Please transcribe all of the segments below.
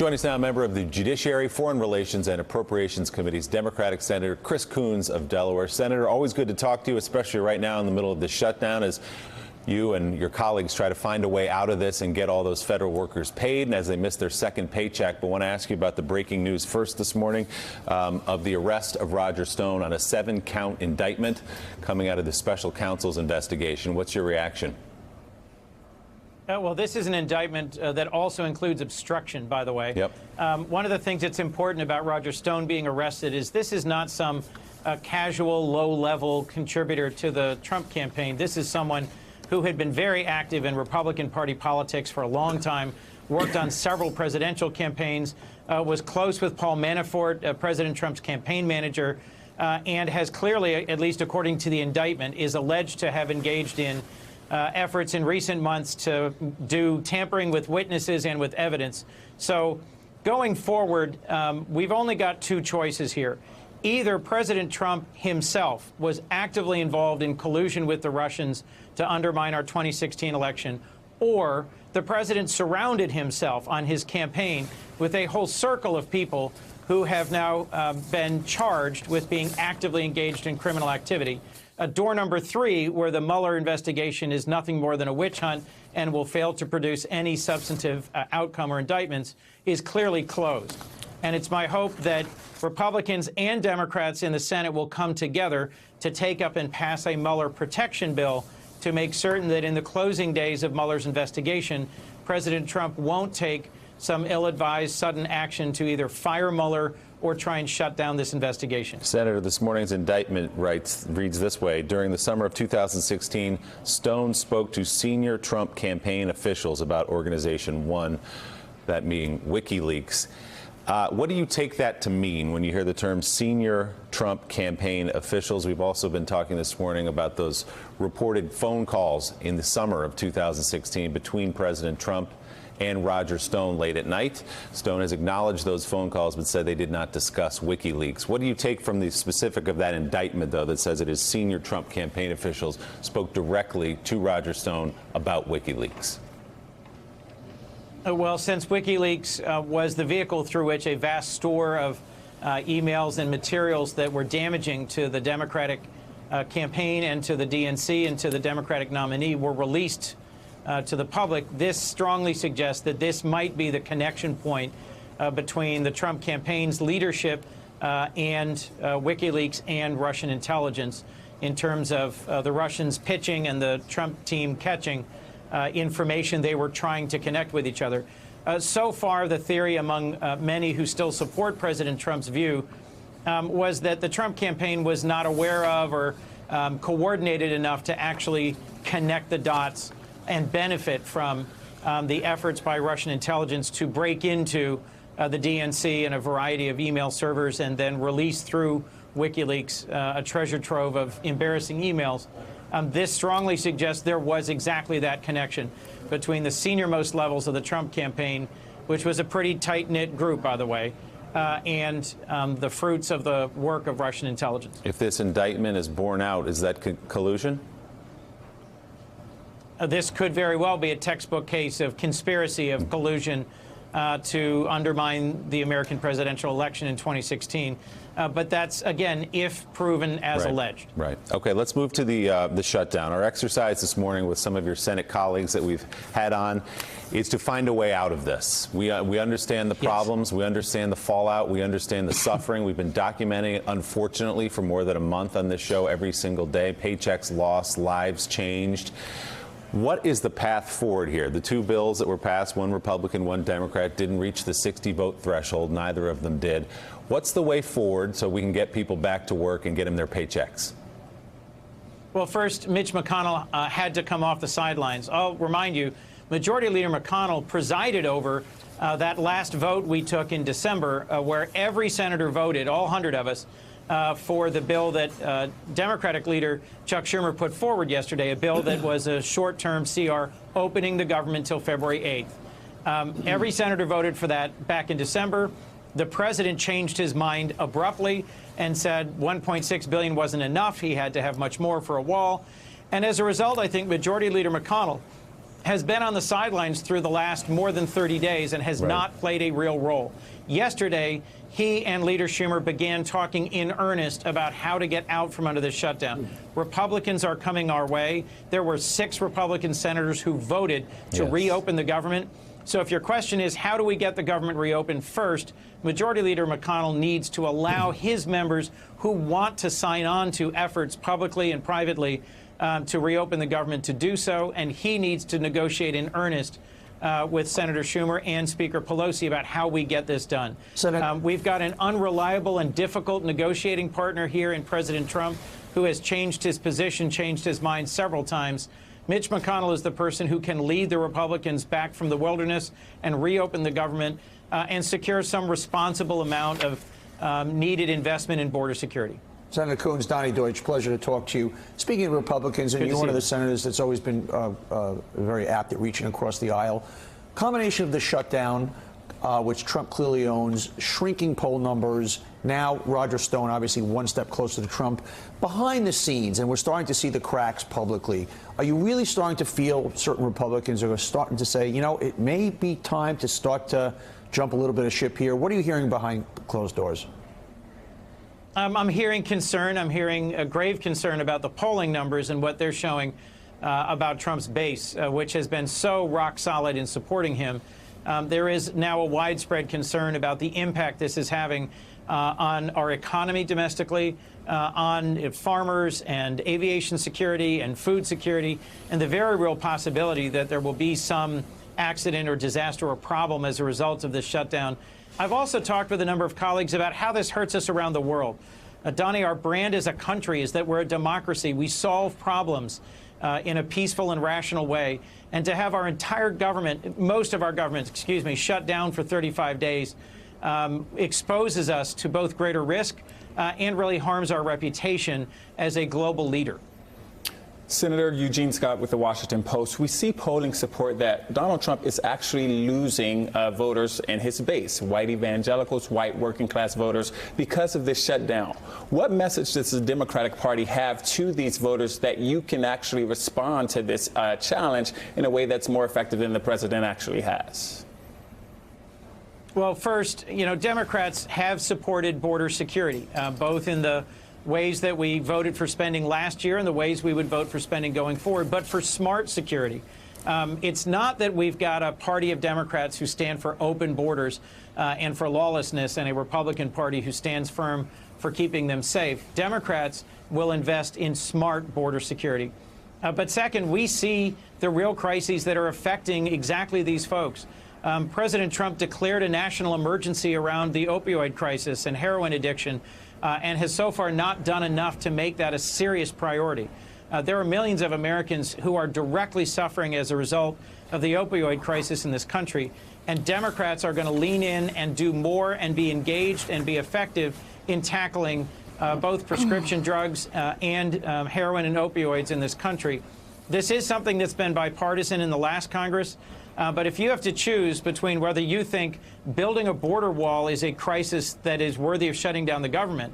Joining us now, a member of the Judiciary, Foreign Relations and Appropriations Committees, Democratic Senator Chris Coons of Delaware. Senator, always good to talk to you, especially right now in the middle of the shutdown as you and your colleagues try to find a way out of this and get all those federal workers paid and as they miss their second paycheck. But I want to ask you about the breaking news first this morning of the arrest of Roger Stone on a 7-count indictment coming out of the special counsel's investigation. What's your reaction? Well, this is an indictment that also includes obstruction, by the way. Yep. One of the things that's important about Roger Stone being arrested is this is not some casual, low-level contributor to the Trump campaign. This is someone who had been very active in Republican Party politics for a long time, worked on several presidential campaigns, was close with Paul Manafort, President Trump's campaign manager, and has clearly, at least according to the indictment, is alleged to have engaged in efforts in recent months to do tampering with witnesses and with evidence. So going forward, we've only got two choices here. Either President Trump himself was actively involved in collusion with the Russians to undermine our 2016 election, or the president surrounded himself on his campaign with a whole circle of people who have now been charged with being actively engaged in criminal activity. Door number 3, where the Mueller investigation is nothing more than a witch hunt and will fail to produce any substantive outcome or indictments, is clearly closed. And it's my hope that Republicans and Democrats in the Senate will come together to take up and pass a Mueller protection bill to make certain that in the closing days of Mueller's investigation, President Trump won't take some ill-advised sudden action to either fire Mueller or try and shut down this investigation. Senator, this morning's indictment reads this way. During the summer of 2016, Stone spoke to senior Trump campaign officials about Organization One, that being WikiLeaks. What do you take that to mean when you hear the term senior Trump campaign officials? We've also been talking this morning about those reported phone calls in the summer of 2016 between President Trump and Roger Stone late at night. Stone has acknowledged those phone calls but said they did not discuss WikiLeaks. What do you take from the specific of that indictment, though, that says it is senior Trump campaign officials spoke directly to Roger Stone about WikiLeaks? Well, since WikiLeaks was the vehicle through which a vast store of emails and materials that were damaging to the Democratic campaign and to the DNC and to the Democratic nominee were released to the public, this strongly suggests that this might be the connection point between the Trump campaign's leadership and WikiLeaks and Russian intelligence in terms of the Russians pitching and the Trump team catching information they were trying to connect with each other. So far, the theory among many who still support President Trump's view was that the Trump campaign was not aware of or coordinated enough to actually connect the dots and benefit from the efforts by Russian intelligence to break into the DNC and a variety of email servers and then release through WikiLeaks a treasure trove of embarrassing emails. This strongly suggests there was exactly that connection between the senior-most levels of the Trump campaign, which was a pretty tight-knit group, by the way, and the fruits of the work of Russian intelligence. If this indictment is borne out, is that collusion? This could very well be a textbook case of conspiracy of collusion to undermine the American presidential election in 2016. But that's, again, if proven as alleged. Right. Okay, let's move to the shutdown. Our exercise this morning with some of your Senate colleagues that we've had on is to find a way out of this. We understand the problems. Yes. We understand the fallout. We understand the suffering. We've been documenting it, unfortunately, for more than a month on this show every single day. Paychecks lost, lives changed. What is the path forward here? The two bills that were passed, one Republican, one Democrat, didn't reach the 60-vote threshold. Neither of them did. What's the way forward so we can get people back to work and get them their paychecks? Well, first, Mitch McConnell had to come off the sidelines. I'll remind you, Majority Leader McConnell presided over that last vote we took in December, where every senator voted, all 100 of us, for the bill that Democratic leader Chuck Schumer put forward yesterday, a bill that was a short-term CR opening the government till February 8th. Every senator voted for that back in December. The president changed his mind abruptly and said $1.6 billion wasn't enough. He had to have much more for a wall. And as a result, I think Majority Leader McConnell has been on the sidelines through the last more than 30 days and has not played a real role. Yesterday, he and Leader Schumer began talking in earnest about how to get out from under this shutdown. Republicans are coming our way. There were 6 Republican senators who voted to reopen the government. So if your question is, how do we get the government reopened? First, Majority Leader McConnell needs to allow his members who want to sign on to efforts publicly and privately to reopen the government to do so, and he needs to negotiate in earnest with Senator Schumer and Speaker Pelosi about how we get this done. We've got an unreliable and difficult negotiating partner here in President Trump, who has changed his position, changed his mind several times. Mitch McConnell is the person who can lead the Republicans back from the wilderness and reopen the government and secure some responsible amount of needed investment in border security. Senator Coons, Donnie Deutsch, pleasure to talk to you. Speaking of Republicans, and you're one of the senators that's always been very apt at reaching across the aisle, combination of the shutdown, which Trump clearly owns, shrinking poll numbers, now Roger Stone obviously one step closer to Trump, behind the scenes, and we're starting to see the cracks publicly. Are you really starting to feel certain Republicans are starting to say, you know, it may be time to start to jump a little bit of ship here? What are you hearing behind closed doors? I'm hearing concern. I'm hearing a grave concern about the polling numbers and what they're showing about Trump's base, which has been so rock solid in supporting him. There is now a widespread concern about the impact this is having on our economy domestically, on farmers and aviation security and food security, and the very real possibility that there will be some accident or disaster or problem as a result of this shutdown. I've also talked with a number of colleagues about how this hurts us around the world. Donnie, our brand as a country is that we're a democracy. We solve problems in a peaceful and rational way. And to have our entire government, most of our government, excuse me, shut down for 35 days exposes us to both greater risk and really harms our reputation as a global leader. Senator Eugene Scott with the Washington Post. We see polling support that Donald Trump is actually losing voters in his base, white evangelicals, white working class voters, because of this shutdown. What message does the Democratic Party have to these voters that you can actually respond to this challenge in a way that's more effective than the president actually has? Well, first, you know, Democrats have supported border security, both in the ways that we voted for spending last year and the ways we would vote for spending going forward, but for smart security. It's not that we've got a party of Democrats who stand for open borders and for lawlessness and a Republican Party who stands firm for keeping them safe. Democrats will invest in smart border security. But second, we see the real crises that are affecting exactly these folks. President Trump declared a national emergency around the opioid crisis and heroin addiction, and has so far not done enough to make that a serious priority. There are millions of Americans who are directly suffering as a result of the opioid crisis in this country, and Democrats are going to lean in and do more and be engaged and be effective in tackling both prescription drugs and heroin and opioids in this country. This is something that's been bipartisan in the last Congress. But if you have to choose between whether you think building a border wall is a crisis that is worthy of shutting down the government,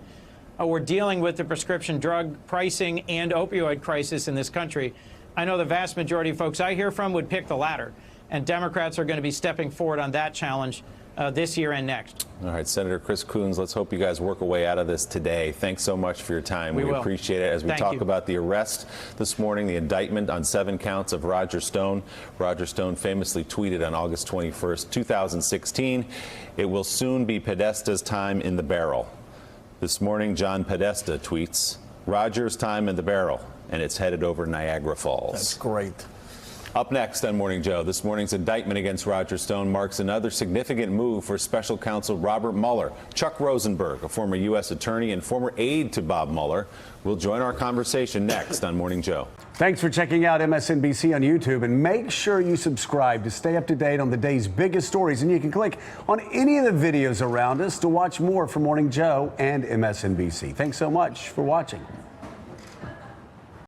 or dealing with the prescription drug pricing and opioid crisis in this country, I know the vast majority of folks I hear from would pick the latter. And Democrats are going to be stepping forward on that challenge this year and next. All right, Senator Chris Coons, let's hope you guys work a way out of this today. Thanks so much for your time. We appreciate it as we talk about the arrest this morning, the indictment on 7 counts of Roger Stone. Roger Stone famously tweeted on August 21st, 2016, "It will soon be Podesta's time in the barrel." This morning, John Podesta tweets, "Roger's time in the barrel, and it's headed over Niagara Falls." That's great. Up next on Morning Joe, this morning's indictment against Roger Stone marks another significant move for special counsel Robert Mueller. Chuck Rosenberg, a former U.S. attorney and former aide to Bob Mueller, will join our conversation next on Morning Joe. Thanks for checking out MSNBC on YouTube, and make sure you subscribe to stay up to date on the day's biggest stories. And you can click on any of the videos around us to watch more from Morning Joe and MSNBC. Thanks so much for watching.